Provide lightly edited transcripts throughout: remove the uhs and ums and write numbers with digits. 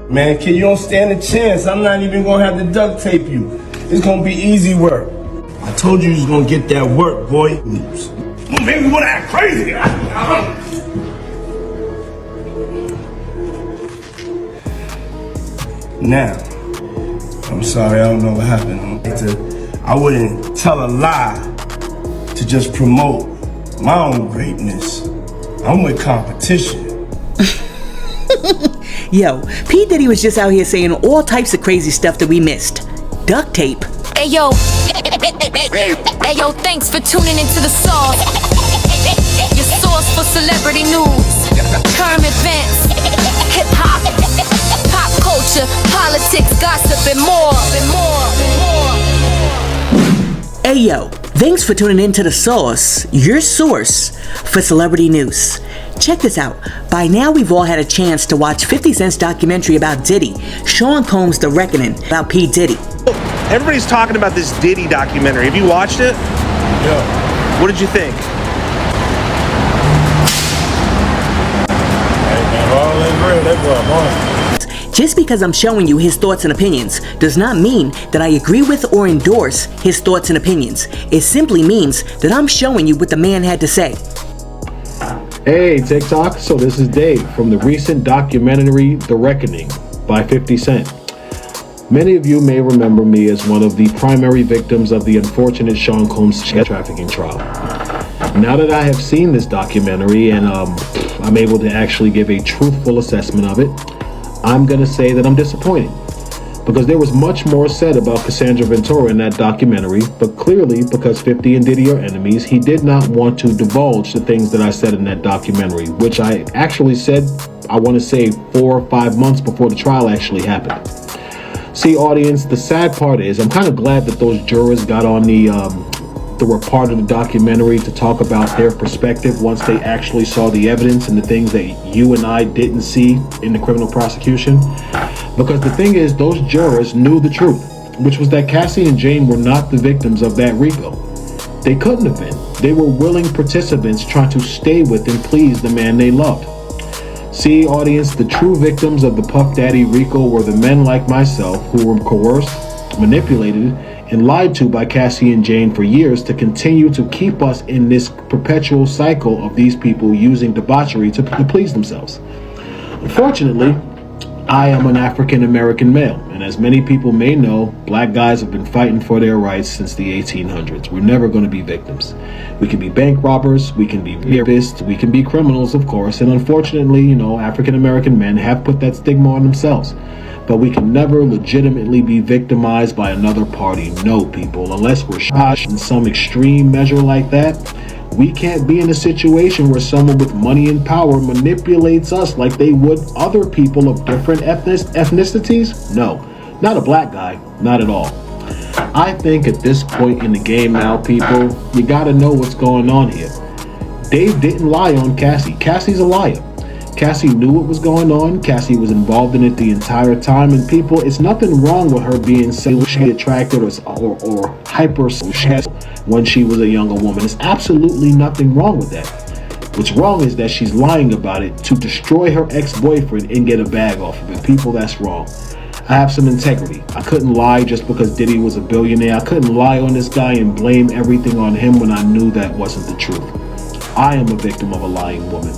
Man, kid, you don't stand a chance. I'm not even gonna have to duct tape you. It's gonna be easy work. I told you was gonna get that work, boy. Maybe you wanna act crazy. Now, I'm sorry, I don't know what happened. I wouldn't tell a lie to just promote my own greatness. I'm with competition. Yo, P. Diddy was just out here saying all types of crazy stuff that we missed. Duct tape. Hey yo, thanks for tuning into the sauce. Your source for celebrity news, current events, hip hop, pop culture, politics, gossip, and more. Hey yo, thanks for tuning into The Sauce, your source for celebrity news. Check this out. By now we've all had a chance to watch 50 Cent's documentary about Diddy, Sean Combs' The Reckoning about P. Diddy. Everybody's talking about this Diddy documentary. Have you watched it? Yeah. What did you think? Hey man, all in real, that boy, boy. Just because I'm showing you his thoughts and opinions does not mean that I agree with or endorse his thoughts and opinions. It simply means that I'm showing you what the man had to say. Hey TikTok, so this is Dave from the recent documentary The Reckoning by 50 Cent. Many of you may remember me as one of the primary victims of the unfortunate Sean Combs trafficking trial. Now that I have seen this documentary and I'm able to actually give a truthful assessment of it, I'm going to say that I'm disappointed. Because there was much more said about Cassandra Ventura in that documentary, but clearly, because 50 and Diddy are enemies, he did not want to divulge the things that I said in that documentary, which I actually said, I want to say 4 or 5 months before the trial actually happened. See, audience, the sad part is I'm kind of glad that those jurors got on that were part of the documentary to talk about their perspective once they actually saw the evidence and the things that you and I didn't see in the criminal prosecution. Because the thing is, those jurors knew the truth, which was that Cassie and Jane were not the victims of that RICO. They couldn't have been. They were willing participants trying to stay with and please the man they loved. See, audience, the true victims of the Puff Daddy RICO were the men like myself who were coerced, manipulated, and lied to by Cassie and Jane for years to continue to keep us in this perpetual cycle of these people using debauchery to please themselves. Unfortunately, I am an African American male, and as many people may know, black guys have been fighting for their rights since the 1800s. We're never going to be victims. We can be bank robbers, we can be rapists, we can be criminals, of course, and unfortunately, African American men have put that stigma on themselves. But we can never legitimately be victimized by another party. No, people, unless we're shot in some extreme measure like that, we can't be in a situation where someone with money and power manipulates us like they would other people of different ethnicities. No, not a black guy, not at all. I think at this point in the game now, people, you gotta know what's going on here. Dave didn't lie on Cassie. Cassie's a liar. Cassie knew what was going on. Cassie was involved in it the entire time. And people, it's nothing wrong with her being sexually attracted or hypersexual when she was a younger woman. There's absolutely nothing wrong with that. What's wrong is that she's lying about it to destroy her ex-boyfriend and get a bag off of it. People, that's wrong. I have some integrity. I couldn't lie just because Diddy was a billionaire. I couldn't lie on this guy and blame everything on him when I knew that wasn't the truth. I am a victim of a lying woman.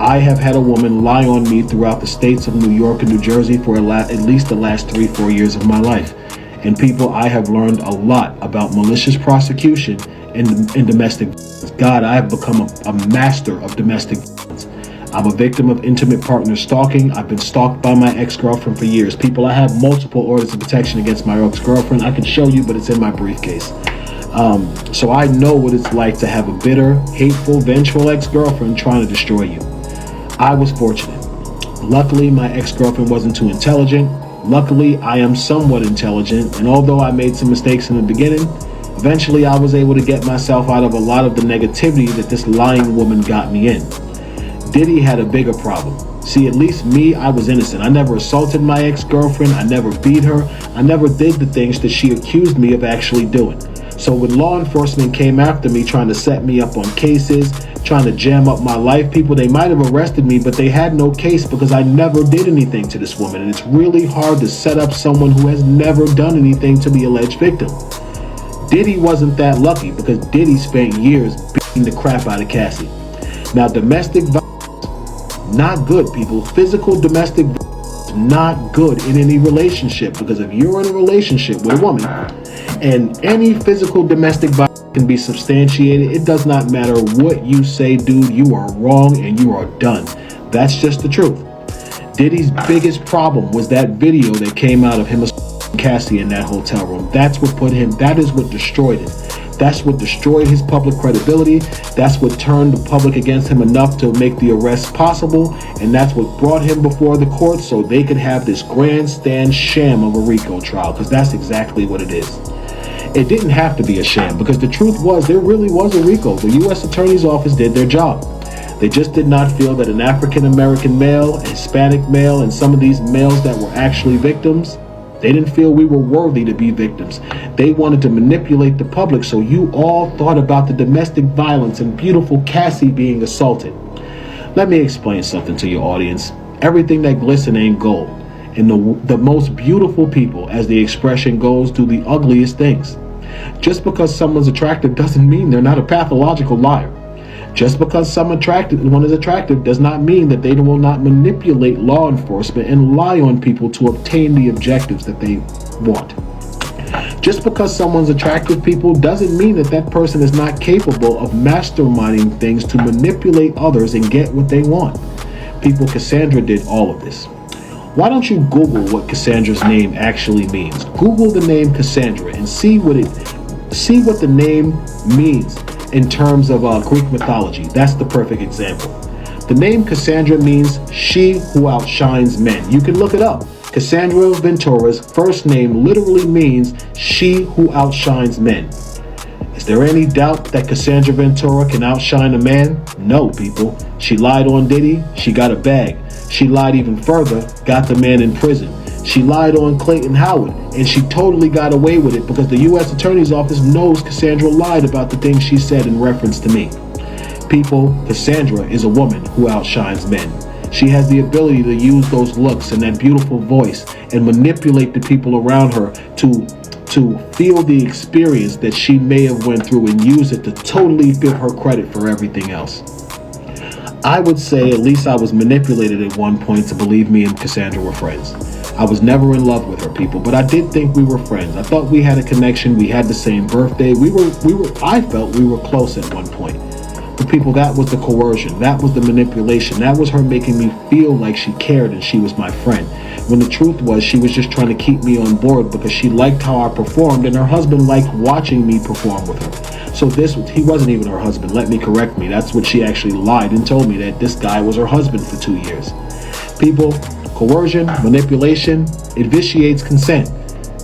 I have had a woman lie on me throughout the states of New York and New Jersey for at least the last 3-4 years of my life. And people, I have learned a lot about malicious prosecution and domestic violence. God, I have become a master of domestic violence. I'm a victim of intimate partner stalking. I've been stalked by my ex-girlfriend for years. People, I have multiple orders of protection against my ex-girlfriend. I can show you, but it's in my briefcase. So I know what it's like to have a bitter, hateful, vengeful ex-girlfriend trying to destroy you. I was fortunate. Luckily, my ex-girlfriend wasn't too intelligent. Luckily, I am somewhat intelligent, and although I made some mistakes in the beginning, eventually I was able to get myself out of a lot of the negativity that this lying woman got me in. Diddy had a bigger problem. See, at least me, I was innocent. I never assaulted my ex-girlfriend. I never beat her. I never did the things that she accused me of actually doing. So when law enforcement came after me trying to set me up on cases, trying to jam up my life. People, they might have arrested me, but they had no case because I never did anything to this woman. And it's really hard to set up someone who has never done anything to the alleged victim. Diddy wasn't that lucky because Diddy spent years beating the crap out of Cassie. Now, domestic violence, not good, people. Physical domestic violence is not good in any relationship, because if you're in a relationship with a woman and any physical domestic violence can be substantiated, it does not matter what you say, dude, you are wrong and you are done. That's just the truth. Diddy's biggest problem was that video that came out of him assaulting Cassie in that hotel room. That is what destroyed him. That's what destroyed his public credibility. That's what turned the public against him enough to make the arrest possible. And that's what brought him before the court so they could have this grandstand sham of a RICO trial, because that's exactly what it is. It didn't have to be a sham, because the truth was there really was a RICO. The U.S. Attorney's Office did their job. They just did not feel that an African-American male, a Hispanic male, and some of these males that were actually victims, they didn't feel we were worthy to be victims. They wanted to manipulate the public so you all thought about the domestic violence and beautiful Cassie being assaulted. Let me explain something to your audience. Everything that glistens ain't gold. And the most beautiful people, as the expression goes, do the ugliest things. Just because someone's attractive doesn't mean they're not a pathological liar. Just because someone is attractive does not mean that they will not manipulate law enforcement and lie on people to obtain the objectives that they want. Just because someone's attractive, people, doesn't mean that that person is not capable of masterminding things to manipulate others and get what they want. People, Cassandra did all of this. Why don't you Google what Cassandra's name actually means? Google the name Cassandra and see what the name means in terms of Greek mythology. That's the perfect example. The name Cassandra means she who outshines men. You can look it up. Cassandra Ventura's first name literally means she who outshines men. Is there any doubt that Cassandra Ventura can outshine a man? No, people. She lied on Diddy, she got a bag. She lied even further, got the man in prison. She lied on Clayton Howard, and she totally got away with it because the U.S. Attorney's Office knows Cassandra lied about the things she said in reference to me. People, Cassandra is a woman who outshines men. She has the ability to use those looks and that beautiful voice and manipulate the people around her to feel the experience that she may have went through and use it to totally give her credit for everything else. I would say at least I was manipulated at one point to believe me and Cassandra were friends. I was never in love with her, people, but I did think we were friends. I thought we had a connection. We had the same birthday. I felt we were close at one point. But people, that was the coercion. That was the manipulation. That was her making me feel like she cared and she was my friend. When the truth was, she was just trying to keep me on board because she liked how I performed and her husband liked watching me perform with her. So he wasn't even her husband. Let me correct me. That's what she actually lied and told me, that this guy was her husband for 2 years. People, coercion, manipulation, it vitiates consent.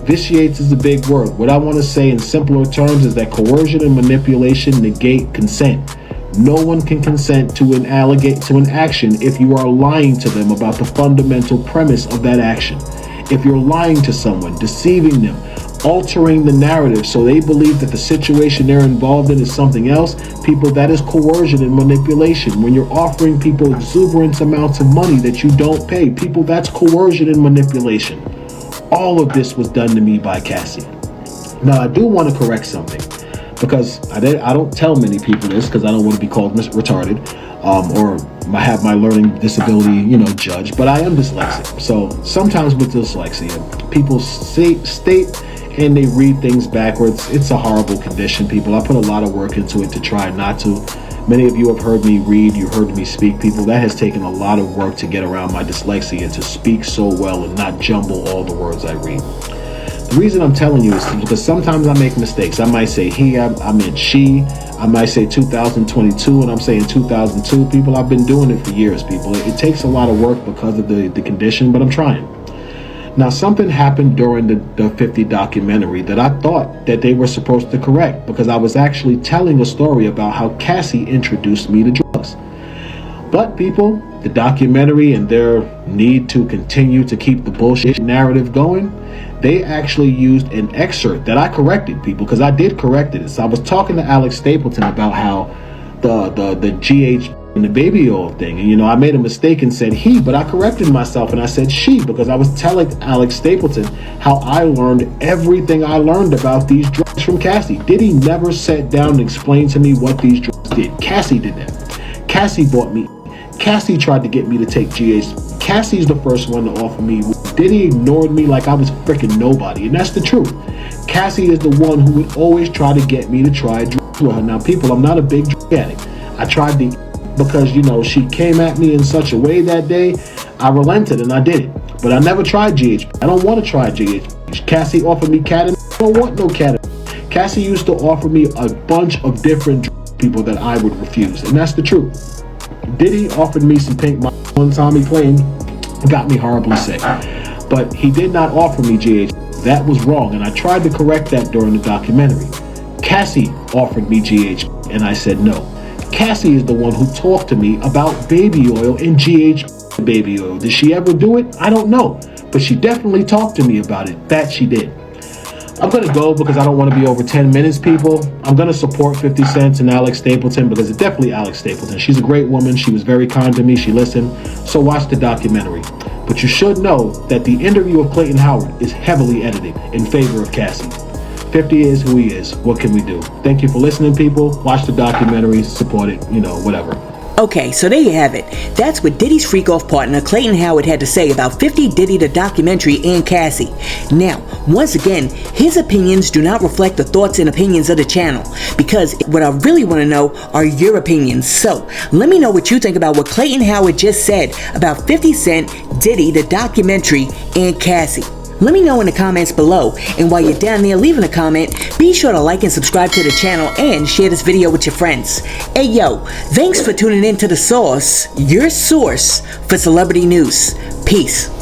Vitiates is a big word. What I want to say in simpler terms is that coercion and manipulation negate consent. No one can consent to an action if you are lying to them about the fundamental premise of that action. If you're lying to someone, deceiving them, altering the narrative so they believe that the situation they're involved in is something else, people, that is coercion and manipulation. When you're offering people exuberant amounts of money that you don't pay, people, that's coercion and manipulation. All of this was done to me by Cassie. Now, I do want to correct something, because I don't tell many people this because I don't want to be called retarded or have my learning disability, judged, but I am dyslexic. So sometimes with dyslexia, people state and they read things backwards. It's a horrible condition, people. I put a lot of work into it to try not to. Many of you have heard me read, you heard me speak, people. That has taken a lot of work to get around my dyslexia, to speak so well and not jumble all the words I read. The reason I'm telling you is because sometimes I make mistakes. I might say he, I meant she. I might say 2022 and I'm saying 2002. People, I've been doing it for years, people. It takes a lot of work because of the condition, but I'm trying. Now, something happened during the 50 documentary that I thought that they were supposed to correct, because I was actually telling a story about how Cassie introduced me to drugs. But people, the documentary and their need to continue to keep the bullshit narrative going, they actually used an excerpt that I corrected, people, because I did correct it. So I was talking to Alex Stapleton about how the GH and the baby oil thing. And, I made a mistake and said he, but I corrected myself and I said she, because I was telling Alex Stapleton how I learned everything I learned about these drugs from Cassie. Diddy never sat down and explained to me what these drugs did. Cassie did that. Cassie bought me. Cassie tried to get me to take GH. Cassie's the first one to offer me. Diddy ignored me like I was freaking nobody, and that's the truth. Cassie is the one who would always try to get me to try drugs with her. Now, people, I'm not a big drug addict. I tried to, because, she came at me in such a way that day, I relented and I did it. But I never tried GH. I don't want to try GH. Cassie offered me cat. I don't want no cat. Cassie used to offer me a bunch of different people that I would refuse, and that's the truth. Diddy offered me some pink one time. He claimed got me horribly sick, but he did not offer me GH. That was wrong, and I tried to correct that during the documentary. Cassie offered me GH, and I said no. Cassie is the one who talked to me about baby oil and GH baby oil. Did she ever do it? I don't know, but she definitely talked to me about it. That she did. I'm going to go because I don't want to be over 10 minutes, people. I'm going to support 50 Cent and Alex Stapleton because it's definitely Alex Stapleton. She's a great woman. She was very kind to me. She listened. So watch the documentary. But you should know that the interview of Clayton Howard is heavily edited in favor of Cassie. 50 is who he is. What can we do? Thank you for listening, people. Watch the documentary. Support it. Whatever. Okay, so there you have it. That's what Diddy's freak-off partner Clayton Howard had to say about 50 Diddy the documentary and Cassie. Now, once again, his opinions do not reflect the thoughts and opinions of the channel, because what I really want to know are your opinions. So, let me know what you think about what Clayton Howard just said about 50 Cent, Diddy the documentary, and Cassie. Let me know in the comments below, and while you're down there leaving a comment, be sure to like and subscribe to the channel and share this video with your friends. Hey yo, thanks for tuning in to The Source, your source for celebrity news. Peace.